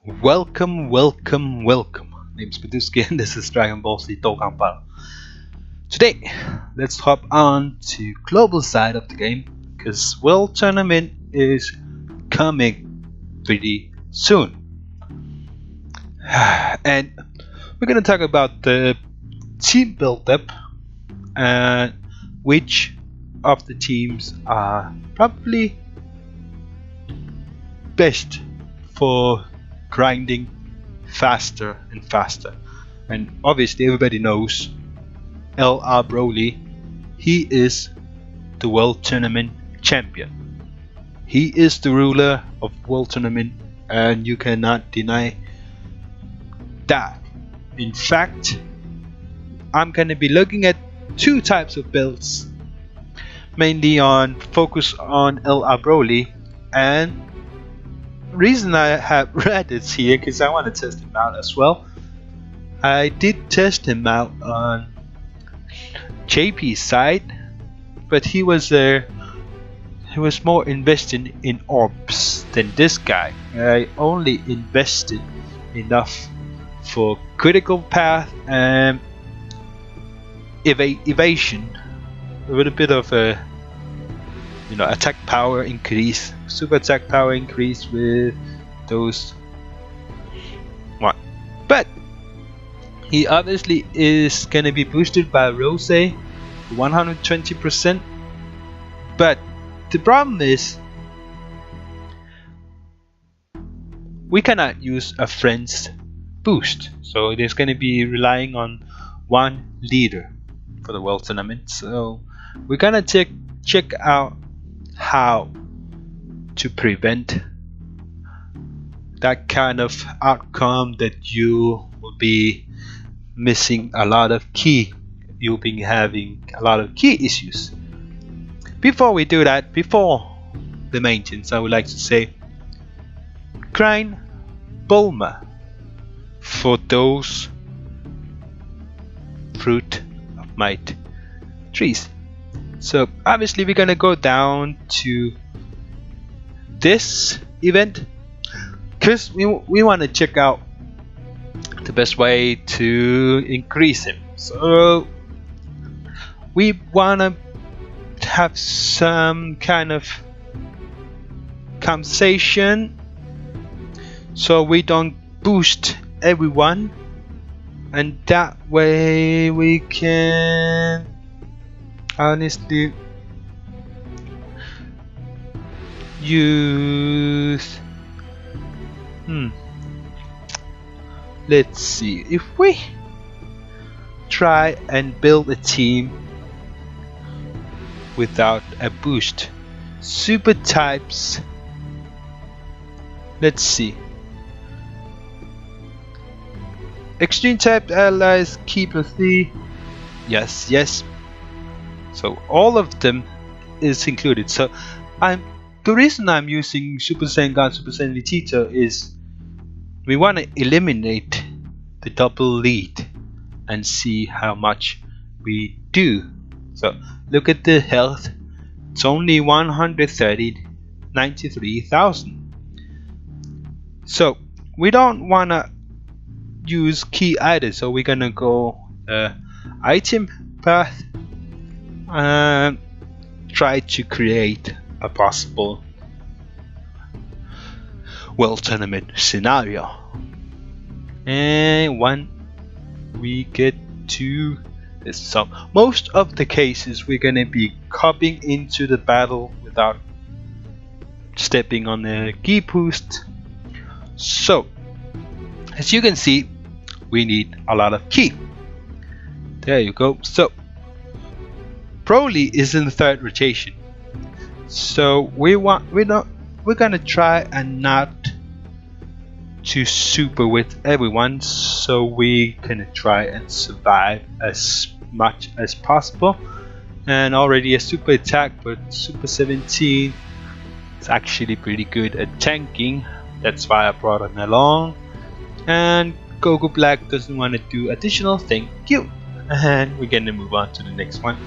Welcome, welcome, welcome. Name's Paduski and this is Dragonball Z Dokkan Battle. Today, let's hop on to global side of the game because World Tournament is coming pretty soon. And we're gonna talk about the team build-up and which of the teams are probably best for grinding faster and faster. And obviously everybody knows LR Broly, he is the World Tournament champion. He is the ruler of World Tournament and you cannot deny that. In fact, I'm gonna be looking at two types of builds, mainly on focus on LR Broly, and reason I have Reddit here because I want to test him out as well. I did test him out on JP's side, but he was more invested in orbs than this guy. I only invested enough for critical path and evasion with a bit of a attack power increase, super attack power increase with those one. But he obviously is gonna be boosted by Rose 120%. But the problem is we cannot use a friend's boost, so it is gonna be relying on one leader for the World Tournament. So we're gonna check out how to prevent that kind of outcome, that you will be missing a lot of key, you'll be having a lot of key issues. Before we do that, before the maintenance, I would like to say grind Bulma for those fruit of might trees. So obviously we're gonna go down to this event because we want to check out the best way to increase him. So we want to have some kind of compensation so we don't boost everyone, and that way we can honestly use let's see, if we try and build a team without a boost, super types, let's see, extreme type allies keep a C, yes, so all of them is included. So the reason I'm using Super Saiyan God, Super Saiyan Vegeta is we want to eliminate the double lead and see how much we do. So look at the health, it's only 93,000. So we don't want to use key either, so we're gonna go item path and try to create a possible World Tournament scenario. And when we get to this, so most of the cases we're gonna be copying into the battle without stepping on the key boost. So as you can see, we need a lot of key. There you go. So Broly is in the third rotation, so we're gonna try and not to super with everyone, so we can try and survive as much as possible. And already a super attack, but Super 17 is actually pretty good at tanking, that's why I brought him along. And Goku Black doesn't want to do additional, thank you. And we're gonna move on to the next one.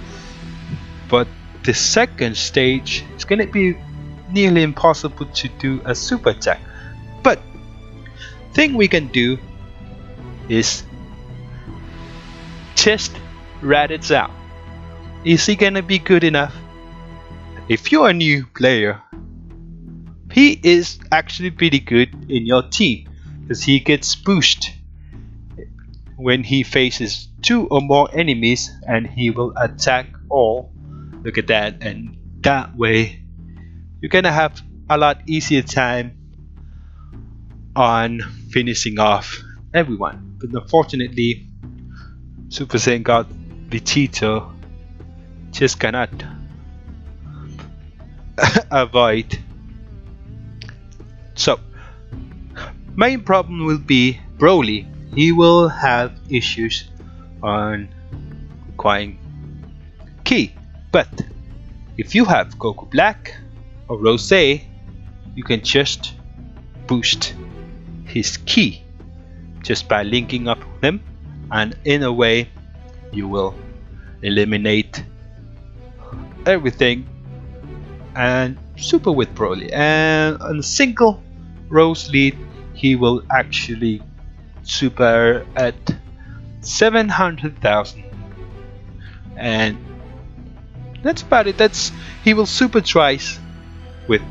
But the second stage is gonna be nearly impossible to do a super attack. But thing we can do is test Raditz out. Is he gonna be good enough? If you're a new player, he is actually pretty good in your team because he gets boosted when he faces 2 or more enemies and he will attack all. Look at that, and that way you're gonna have a lot easier time on finishing off everyone. But unfortunately, Super Saiyan God Vegito just cannot avoid. So main problem will be Broly. He will have issues on acquiring Ki, but if you have Goku Black or Rose, you can just boost his Ki just by linking up with him, and in a way you will eliminate everything and super with Broly. And on a single Rose lead, he will actually super at 700,000, and that's about it. He will super twice with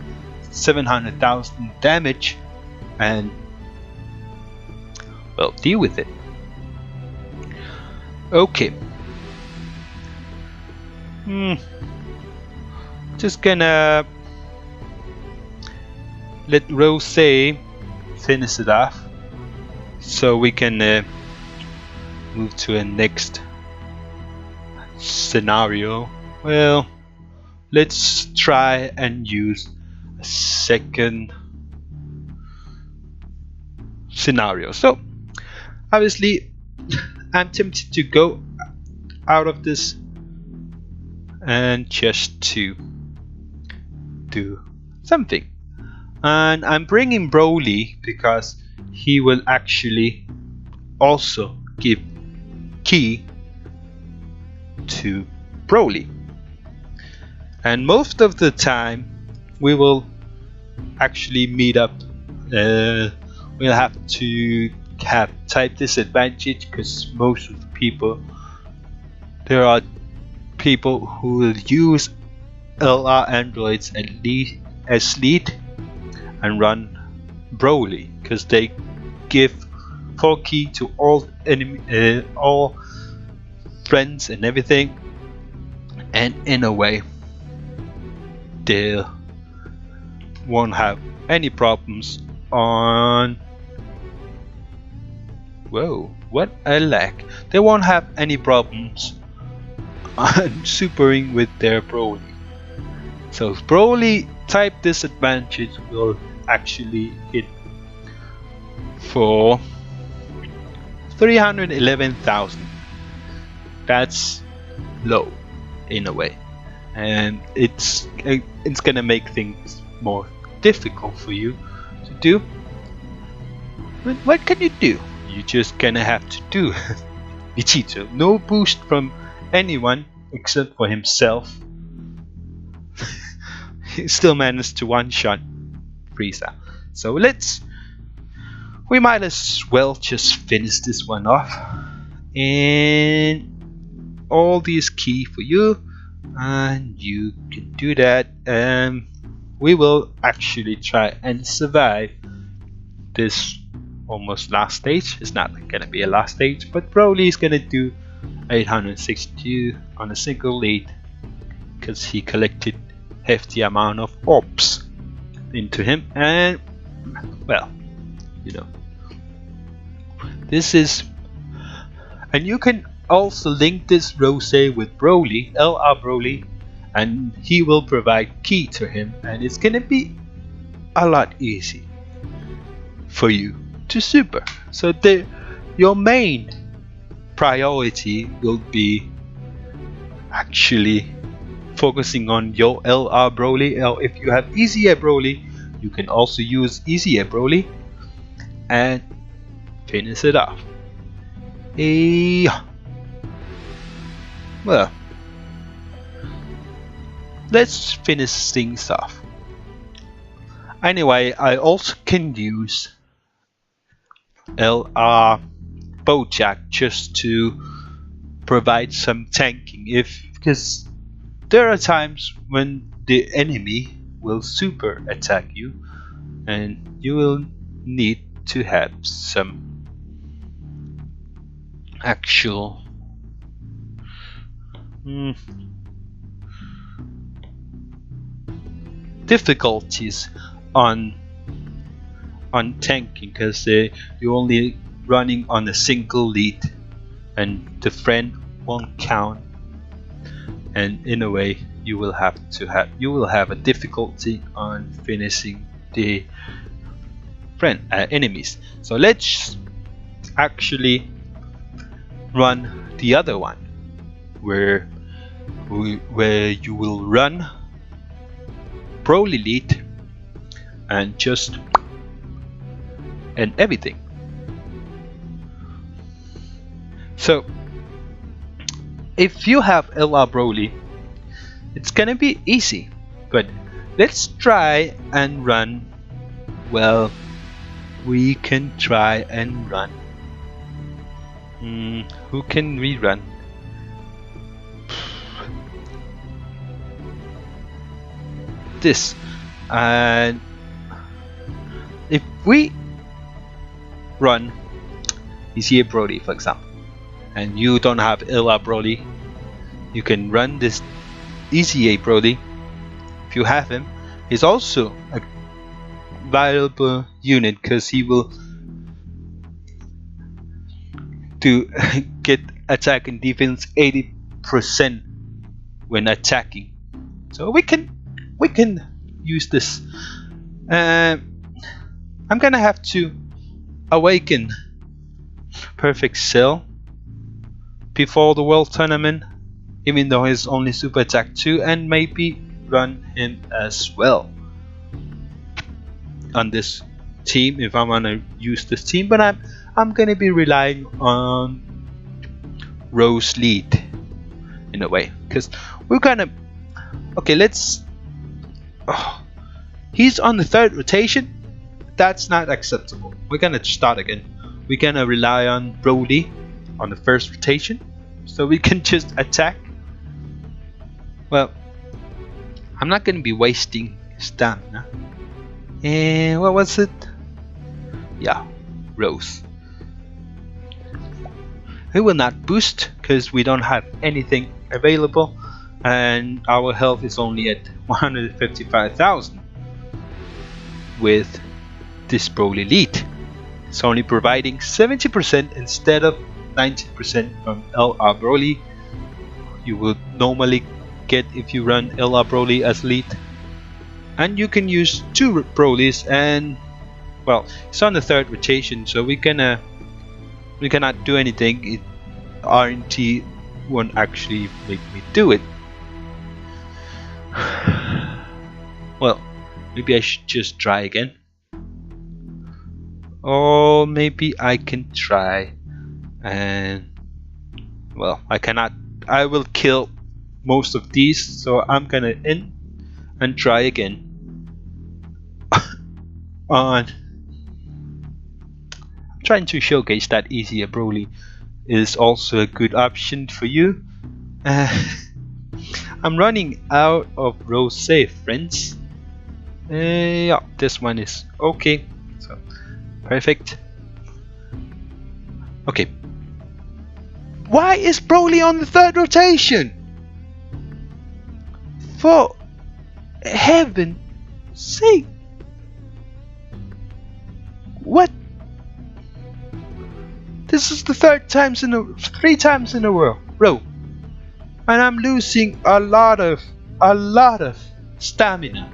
700,000 damage, and well, deal with it. Okay. Just gonna let Rose finish it off so we can move to a next scenario. Well, let's try and use a second scenario. So obviously I'm tempted to go out of this and just to do something, and I'm bringing Broly because he will actually also give Ki to Broly, and most of the time we will actually meet up. We'll have to have type disadvantage because most of the people, there are people who will use LR androids as lead and run Broly because they give 4 Ki to all all friends and everything, and in a way they won't have any problems on. Whoa, what a lag! They won't have any problems on supering with their Broly. So Broly type disadvantage will actually hit for 311,000. That's low in a way, and it's gonna make things more difficult for you to do. But what can you do? You're just gonna have to do Vegito. No boost from anyone except for himself. He still managed to one-shot Frieza. So we might as well just finish this one off. And all these Ki for you, and you can do that. We will actually try and survive this almost last stage. It's not gonna be a last stage, but Broly is gonna do 862 on a single lead because he collected hefty amount of orbs into him, and well, you know, this is, and you can also link this Rose with Broly, LR Broly, and he will provide Ki to him, and it's gonna be a lot easy for you to super. So your main priority will be actually focusing on your LR Broly, or if you have Easy Air Broly, you can also use Easy Air Broly and finish it off. Well, let's finish things off. Anyway, I also can use LR Bojack just to provide some tanking, because there are times when the enemy will super attack you and you will need to have some actual difficulties on tanking, because you're only running on a single lead and the friend won't count, and in a way you will have a difficulty on finishing the enemies. So let's actually run the other one, where you will run Broly lead and just end everything. So if you have LR Broly, it's gonna be easy, but let's try and run. Well, we can try and run. Who can we run? This. And if we run ECA Broly, for example, and you don't have LR Broly, you can run this ECA Broly. If you have him, he's also a valuable unit, because he will get attack and defense 80% when attacking. So we can use this. I'm gonna have to awaken Perfect Cell before the World Tournament, even though he's only Super Attack 2, and maybe run him as well on this team if I want to use this team. But I'm gonna be relying on Rose lead in a way, because we're gonna he's on the 3rd rotation. That's not acceptable. We're gonna start again. We're gonna rely on Broly on the 1st rotation, so we can just attack. Well, I'm not gonna be wasting stamina. And what was it? Yeah, Rose. It will not boost because we don't have anything available, and our health is only at 155,000 with this Broly lead. It's only providing 70% instead of 90% from LR Broly you would normally get if you run LR Broly as lead. And you can use 2 Brolys, and well, it's on the 3rd rotation, so we cannot do anything. RNT won't actually make me do it. Well, maybe I should just try again. Or maybe I can try, and well, I cannot. I will kill most of these, so I'm gonna end and try again. I'm trying to showcase that easier Broly is also a good option for you. I'm running out of Rose, friends. Yeah, this one is okay. So perfect. Okay. Why is Broly on the 3rd rotation? For heaven's sake! What? This is the 3 times in a row, and I'm losing a lot of stamina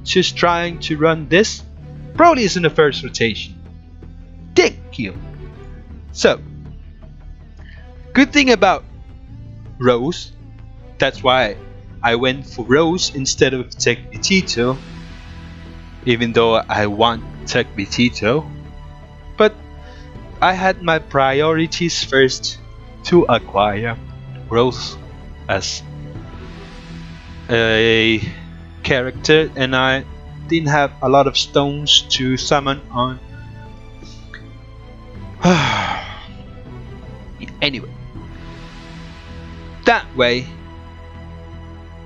just trying to run this. Broly is in the 1st rotation. Thank you. So, good thing about Rose, that's why I went for Rose instead of Tech Vegito, even though I want Tech Vegito, but I had my priorities first to acquire Rose as a character, and I didn't have a lot of stones to summon on Anyway, that way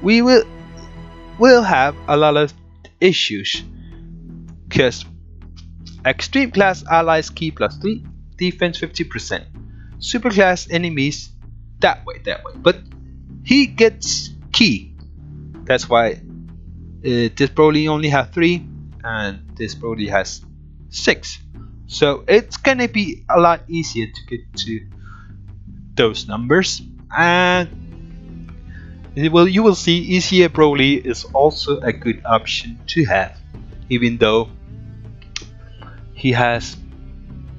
we will have a lot of issues, because extreme class allies key +3, defense 50%, super class enemies that way, but he gets key. That's why this Broly only has 3 and this Broly has 6. So it's gonna be a lot easier to get to those numbers, and you will see easier Broly is also a good option to have, even though he has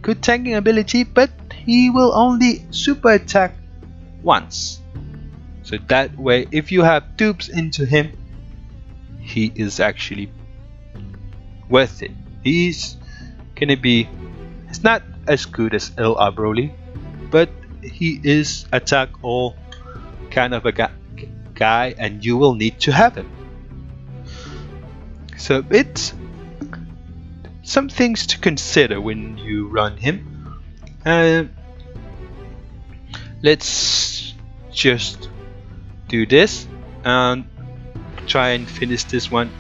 good tanking ability, but he will only super attack once. So that way, if you have dupes into him, he is actually worth it. He's gonna be, it's not as good as LR Broly, but he is attack all kind of a guy, and you will need to have him. So it's some things to consider when you run him. Let's just do this and try and finish this one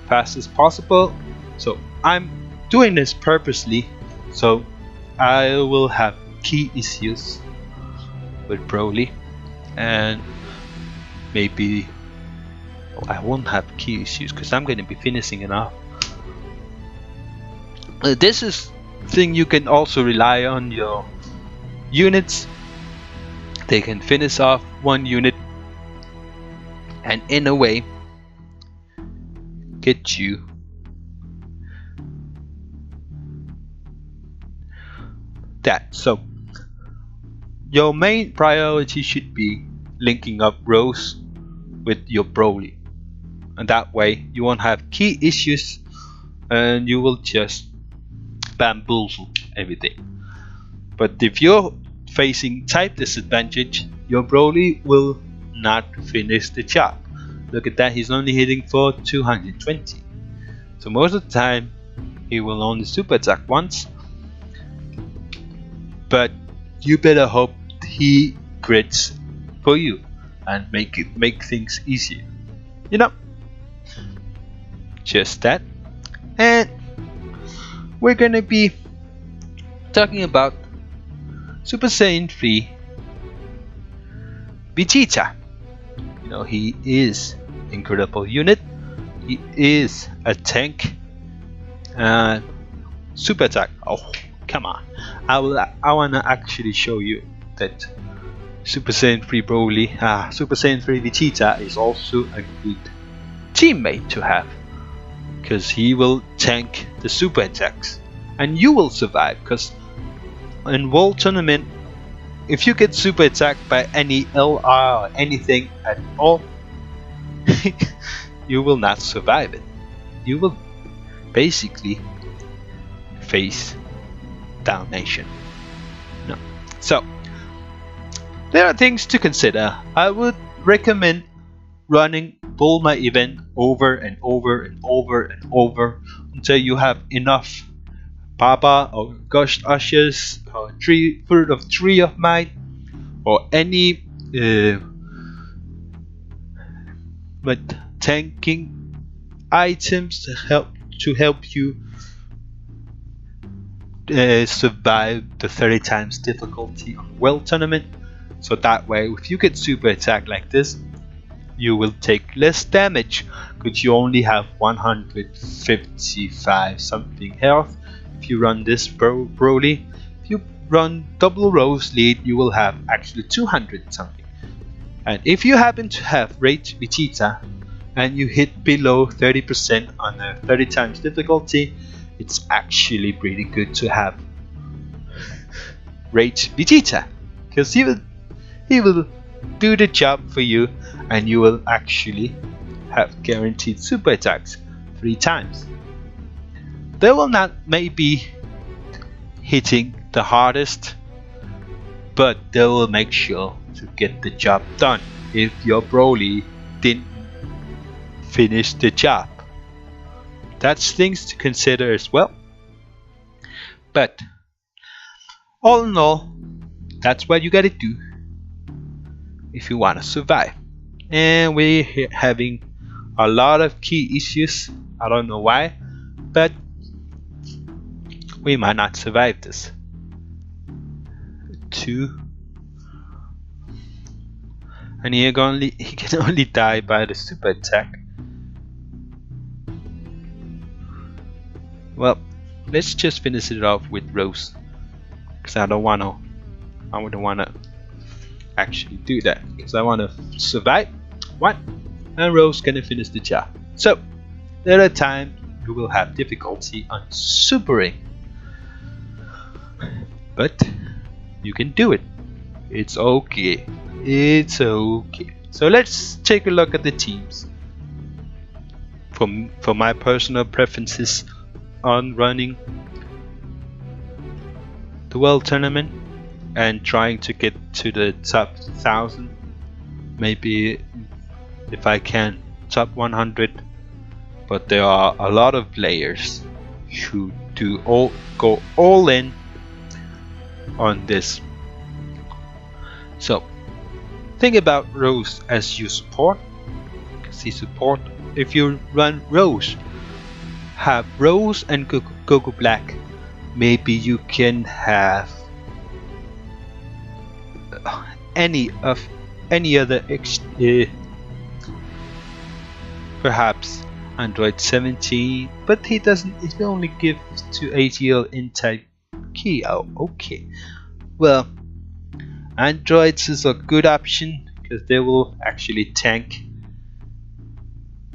fast as possible. So I'm doing this purposely, so I will have key issues with Broly, and maybe I won't have key issues because I'm going to be finishing it off. This is thing you can also rely on your units. They can finish off one unit and in a way get you that. So your main priority should be linking up Rose with your Broly, and that way you won't have key issues and you will just bamboozle everything. But if you're facing type disadvantage, your Broly will not finish the job. Look at that, he's only hitting for 220. So most of the time he will only super attack once, but you better hope he grits for you and make things easier, you know, just that. And we're gonna be talking about Super Saiyan 3 Vegeta. You know, he is incredible unit, he is a tank, and super attack, oh come on, I wanna actually show you that Super Saiyan 3 Broly, Super Saiyan 3 Vegeta is also a good teammate to have, because he will tank the super attacks and you will survive, because in World Tournament, if you get super attacked by any LR or anything at all, you will not survive it. You will basically face domination. No. So there are things to consider. I would recommend running Bulma event over and over and over and over until you have enough Baba or Ghost Ushers or Fruit of Tree of Might or any but tanking items to help you survive the 30 times difficulty on World Tournament. So that way, if you get super attack like this, you will take less damage because you only have 155 something health. If you run this Broly, if you run double Rose lead, you will have actually 200 something. And if you happen to have Rage Vegeta and you hit below 30% on a 30 times difficulty, it's actually pretty good to have Rage Vegeta, because he will do the job for you and you will actually have guaranteed super attacks 3 times. They will not maybe hitting the hardest, but they will make sure to get the job done if your Broly didn't finish the job. That's things to consider as well. But all in all, that's what you gotta do if you wanna survive. And we're having a lot of key issues. I don't know why, but we might not survive this. 2. And he can only die by the super attack. Well, let's just finish it off with Rose, because I wouldn't wanna actually do that, because I wanna survive 1, and Rose gonna finish the job. So at a time you will have difficulty on supering, but you can do it. It's okay. It's okay. So let's take a look at the teams. For my personal preferences on running the World Tournament and trying to get to the top 1000, maybe if I can top 100, but there are a lot of players who go all in on this. So think about Rose as your support. See, support, if you run Rose, have Rose and Goku Black, maybe you can have any other perhaps Android 17, but he only gives to ATL in type key. Oh, okay. Well, Androids is a good option because they will actually tank.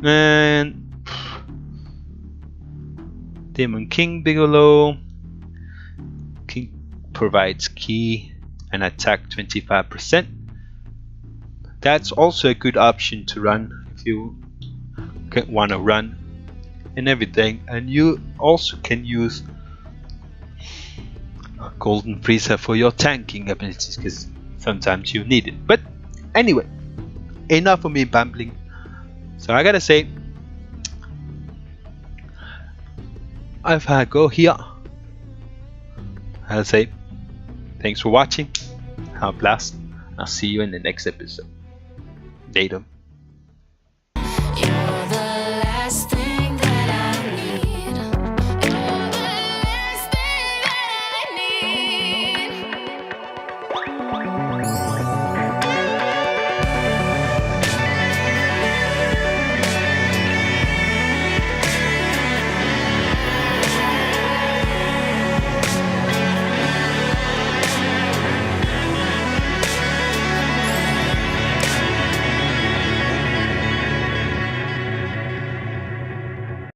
And Demon King Bigelow provides key and attack 25%. That's also a good option to run if you want to run and everything. And you also can use Golden Freezer for your tanking abilities, because sometimes you need it. But anyway, enough of me babbling. So I gotta say, if I go here, I'll say thanks for watching, have a blast, and I'll see you in the next episode. Later.